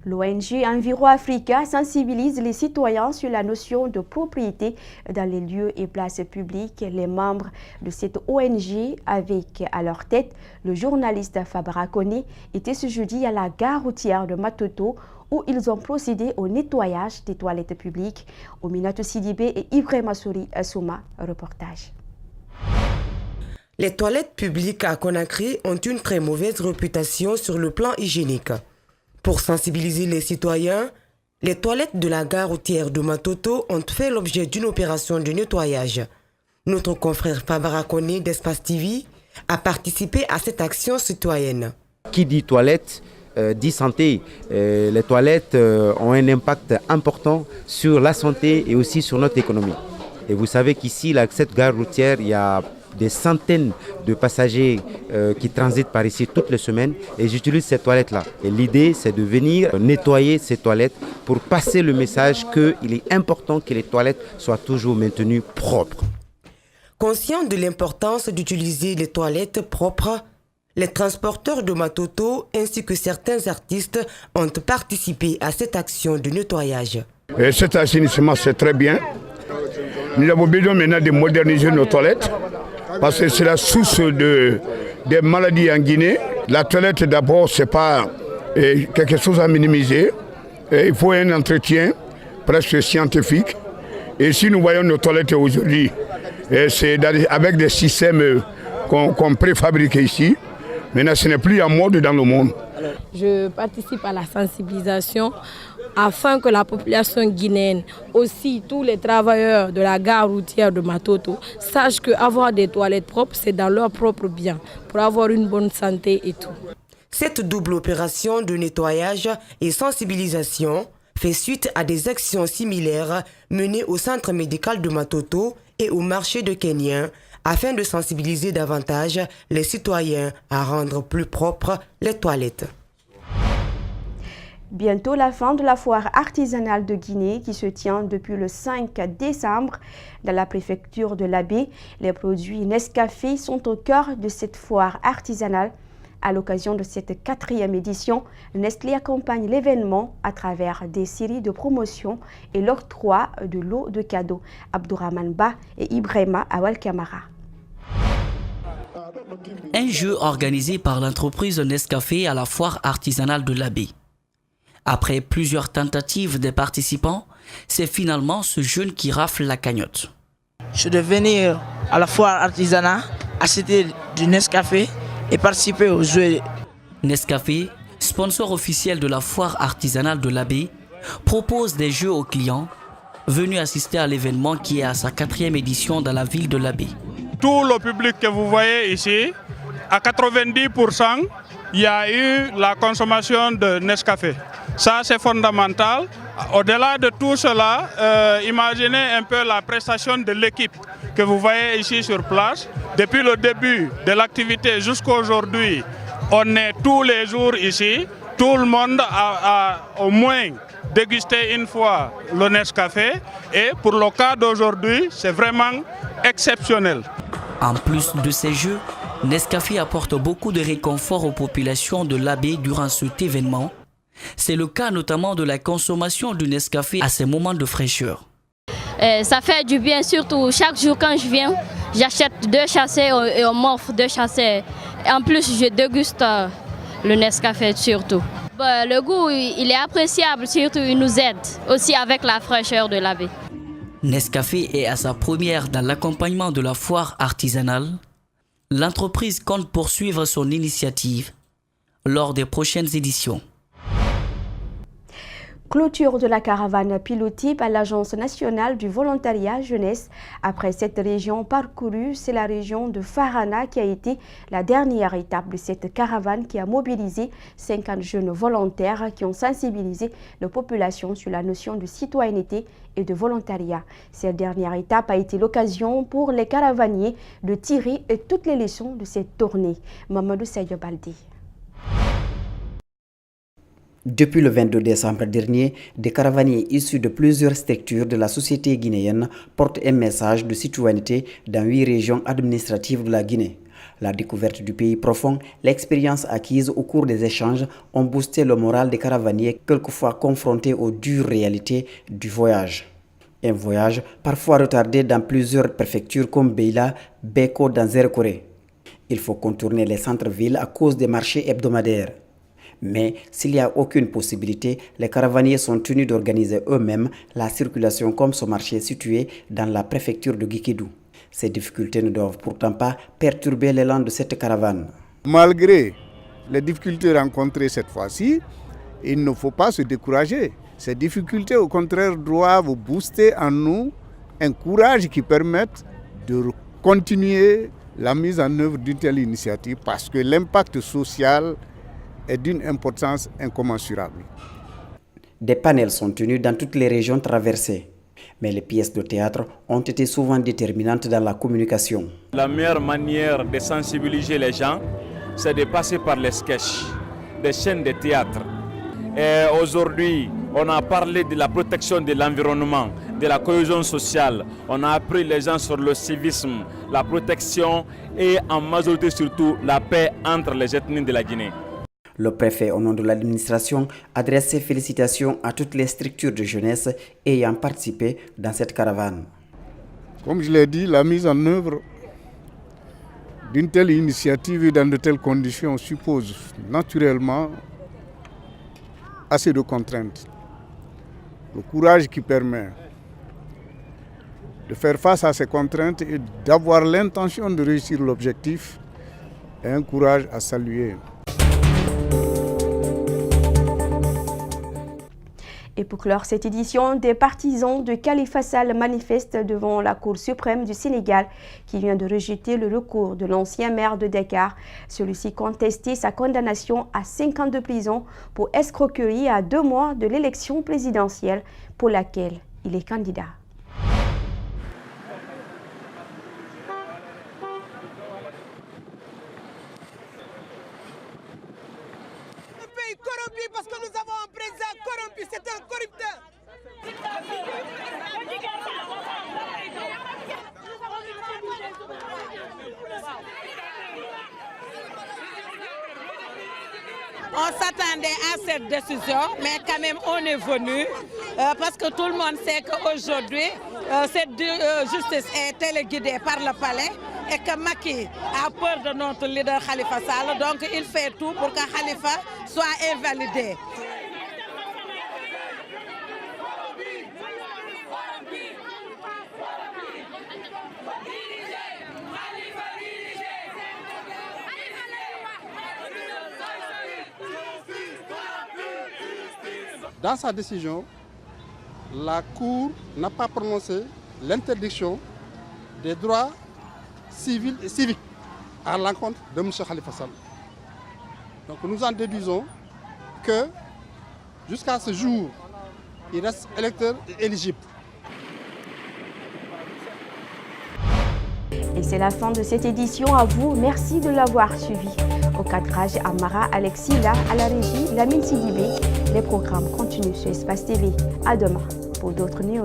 L'ONG Enviro Africa sensibilise les citoyens sur la notion de propriété dans les lieux et places publiques. Les membres de cette ONG, avec à leur tête le journaliste Fabara Koné, étaient ce jeudi à la gare routière de Matoto où ils ont procédé au nettoyage des toilettes publiques. Ominato Sidibé et Ibrahima Souri Assouma, reportage. Les toilettes publiques à Conakry ont une très mauvaise réputation sur le plan hygiénique. Pour sensibiliser les citoyens, les toilettes de la gare routière de Matoto ont fait l'objet d'une opération de nettoyage. Notre confrère Fabara Koné d'Espace TV a participé à cette action citoyenne. Qui dit toilettes dit santé. Les toilettes ont un impact important sur la santé et aussi sur notre économie. Et vous savez qu'ici, cette gare routière, il y a des centaines de passagers qui transitent par ici toutes les semaines et j'utilise ces toilettes-là. Et l'idée, c'est de venir nettoyer ces toilettes pour passer le message qu'il est important que les toilettes soient toujours maintenues propres. Conscients de l'importance d'utiliser les toilettes propres, les transporteurs de Matoto ainsi que certains artistes ont participé à cette action de nettoyage. Et cet assainissement, c'est très bien. Nous avons besoin maintenant de moderniser nos toilettes parce que c'est la source des maladies en Guinée. La toilette, d'abord, ce n'est pas quelque chose à minimiser. Et il faut un entretien presque scientifique. Et si nous voyons nos toilettes aujourd'hui, c'est avec des systèmes qu'on préfabrique ici. Maintenant, ce n'est plus en mode dans le monde. Je participe à la sensibilisation afin que la population guinéenne, aussi tous les travailleurs de la gare routière de Matoto, sachent qu'avoir des toilettes propres, c'est dans leur propre bien, pour avoir une bonne santé et tout. Cette double opération de nettoyage et sensibilisation fait suite à des actions similaires menées au centre médical de Matoto et au marché de Kenya, afin de sensibiliser davantage les citoyens à rendre plus propres les toilettes. Bientôt la fin de la foire artisanale de Guinée qui se tient depuis le 5 décembre dans la préfecture de l'Abbé. Les produits Nescafé sont au cœur de cette foire artisanale. À l'occasion de cette 4e édition, Nestlé accompagne l'événement à travers des séries de promotions et l'octroi de lots de cadeaux. Abdourahman Ba et Ibrahima Awal Kamara. Un jeu organisé par l'entreprise Nescafé à la foire artisanale de l'Abbé. Après plusieurs tentatives des participants, c'est finalement ce jeune qui rafle la cagnotte. Je devais venir à la foire artisanale, acheter du Nescafé et participer aux jeux. Nescafé, sponsor officiel de la foire artisanale de l'Abbé, propose des jeux aux clients venus assister à l'événement qui est à sa 4e édition dans la ville de l'Abbé. Tout le public que vous voyez ici, à 90%, il y a eu la consommation de Nescafé. Ça, c'est fondamental. Au-delà de tout cela, imaginez un peu la prestation de l'équipe que vous voyez ici sur place. Depuis le début de l'activité jusqu'à aujourd'hui, on est tous les jours ici. Tout le monde a au moins dégusté une fois le Nescafé. Et pour le cas d'aujourd'hui, c'est vraiment exceptionnel. En plus de ces jeux, Nescafé apporte beaucoup de réconfort aux populations de l'Abbé durant cet événement. C'est le cas notamment de la consommation du Nescafé à ces moments de fraîcheur. Ça fait du bien, surtout chaque jour quand je viens, j'achète 2 chassés et on m'offre 2 chassés. Et en plus, je déguste le Nescafé surtout. Le goût, il est appréciable, surtout il nous aide aussi avec la fraîcheur de l'Abbé. Nescafé est à sa première dans l'accompagnement de la foire artisanale. L'entreprise compte poursuivre son initiative lors des prochaines éditions. Clôture de la caravane pilotée par l'Agence nationale du volontariat jeunesse. Après cette région parcourue, c'est la région de Farana qui a été la dernière étape de cette caravane qui a mobilisé 50 jeunes volontaires qui ont sensibilisé la population sur la notion de citoyenneté et de volontariat. Cette dernière étape a été l'occasion pour les caravaniers de tirer toutes les leçons de cette tournée. Mamadou Sadio Baldé. Depuis le 22 décembre dernier, des caravaniers issus de plusieurs structures de la société guinéenne portent un message de citoyenneté dans 8 régions administratives de la Guinée. La découverte du pays profond, l'expérience acquise au cours des échanges ont boosté le moral des caravaniers, quelquefois confrontés aux dures réalités du voyage. Un voyage parfois retardé dans plusieurs préfectures comme Beila, Beko, dans Zerkore. Il faut contourner les centres-villes à cause des marchés hebdomadaires. Mais s'il n'y a aucune possibilité, les caravaniers sont tenus d'organiser eux-mêmes la circulation comme ce marché situé dans la préfecture de Guékédou. Ces difficultés ne doivent pourtant pas perturber l'élan de cette caravane. Malgré les difficultés rencontrées cette fois-ci, il ne faut pas se décourager. Ces difficultés, au contraire, doivent booster en nous un courage qui permette de continuer la mise en œuvre d'une telle initiative parce que l'impact social est d'une importance incommensurable. Des panels sont tenus dans toutes les régions traversées, mais les pièces de théâtre ont été souvent déterminantes dans la communication. La meilleure manière de sensibiliser les gens, c'est de passer par les sketchs, des chaînes de théâtre. Et aujourd'hui, on a parlé de la protection de l'environnement, de la cohésion sociale. On a appris les gens sur le civisme, la protection et en majorité surtout la paix entre les ethnies de la Guinée. Le préfet, au nom de l'administration, adresse ses félicitations à toutes les structures de jeunesse ayant participé dans cette caravane. Comme je l'ai dit, la mise en œuvre d'une telle initiative dans de telles conditions suppose naturellement assez de contraintes. Le courage qui permet de faire face à ces contraintes et d'avoir l'intention de réussir l'objectif est un courage à saluer. Et pour clore cette édition, des partisans de Khalifa Sall manifestent devant la Cour suprême du Sénégal qui vient de rejeter le recours de l'ancien maire de Dakar. Celui-ci contestait sa condamnation à 5 ans de prison pour escroquerie à 2 mois de l'élection présidentielle pour laquelle il est candidat. Corrompu parce que nous avons un président corrompu, c'est un corrupteur. On s'attendait à cette décision, mais quand même on est venu parce que tout le monde sait qu'aujourd'hui cette justice est téléguidée par le palais et que Macky a peur de notre leader Khalifa Sall, donc il fait tout pour que Khalifa soit invalidé. Dans sa décision, la Cour n'a pas prononcé l'interdiction des droits civils et civiques à l'encontre de M. Khalifa Sall. Donc nous en déduisons que jusqu'à ce jour, il reste électeur et éligible. Et c'est la fin de cette édition. À vous, merci de l'avoir suivi. Au cadrage, Amara Alexila, à la régie, Lamine Sidibé. Les programmes continuent sur Espace TV. À demain pour d'autres news.